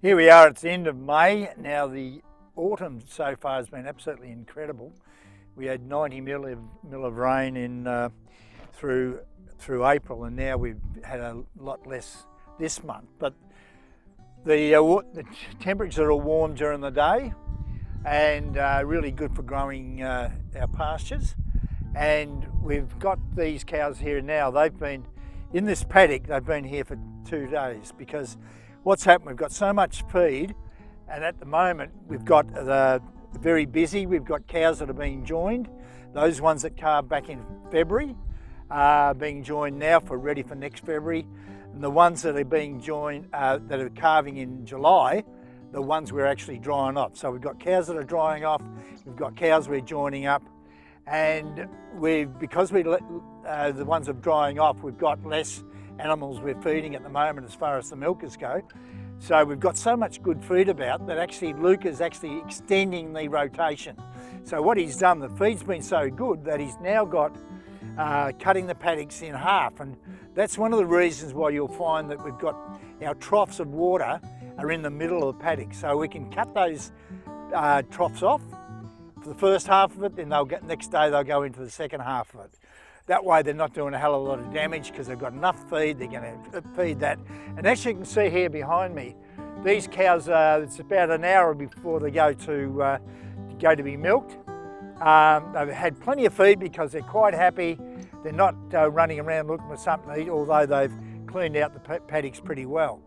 Here we are, it's the end of May. Now the autumn so far has been absolutely incredible. We had 90 mil of rain in through April, and now we've had a lot less this month. But the temperatures are warm during the day and really good for growing our pastures. And we've got these cows here now. They've been in this paddock, they've been here for 2 days because what's happened, we've got so much feed, and at the moment we've got very busy. We've got cows that are being joined. Those ones that calved back in February are being joined now ready for next February. And the ones that are being joined, that are calving in July, the ones we're actually drying off. So we've got cows that are drying off, we've got cows we're joining up, and because the ones that are drying off, we've got less animals we're feeding at the moment as far as the milkers go. So we've got so much good feed about that actually Luke is actually extending the rotation. So what he's done, the feed's been so good that he's now got cutting the paddocks in half, and that's one of the reasons why you'll find that we've got our troughs of water are in the middle of the paddock. So we can cut those troughs off for the first half of it, then next day they'll go into the second half of it. That way they're not doing a hell of a lot of damage because they've got enough feed, they're going to feed that. And as you can see here behind me, these cows, it's about an hour before they go to be milked. They've had plenty of feed because they're quite happy. They're not running around looking for something to eat, although they've cleaned out the paddocks pretty well.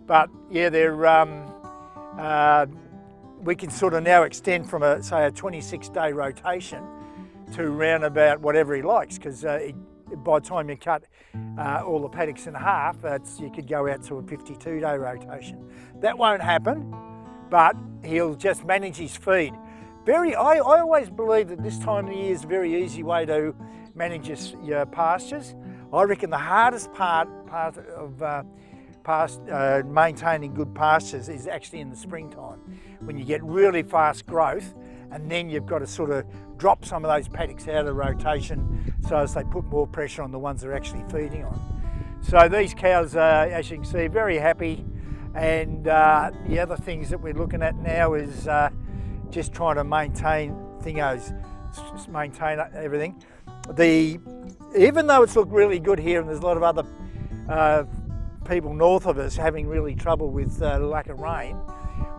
But yeah, we can sort of now extend from a 26-day rotation to around about whatever he likes, because by the time you cut all the paddocks in half, you could go out to a 52-day rotation. That won't happen, but he'll just manage his feed. I always believe that this time of the year is a very easy way to manage your pastures. I reckon the hardest part of maintaining good pastures is actually in the springtime, when you get really fast growth, and then you've got to sort of drop some of those paddocks out of rotation so as they put more pressure on the ones they're actually feeding on. So these cows are, as you can see, very happy. And the other things that we're looking at now is just trying to maintain maintain everything. Even though it's looked really good here, and there's a lot of other people north of us having really trouble with lack of rain,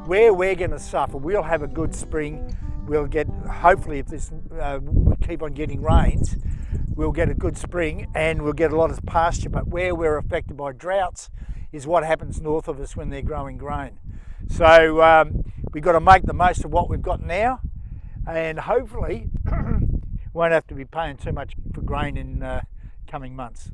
where we're going to suffer, we'll have a good spring. We'll get, hopefully, if we keep on getting rains, we'll get a good spring and we'll get a lot of pasture. But where we're affected by droughts is what happens north of us when they're growing grain. So we've got to make the most of what we've got now, and hopefully won't have to be paying too much for grain in coming months.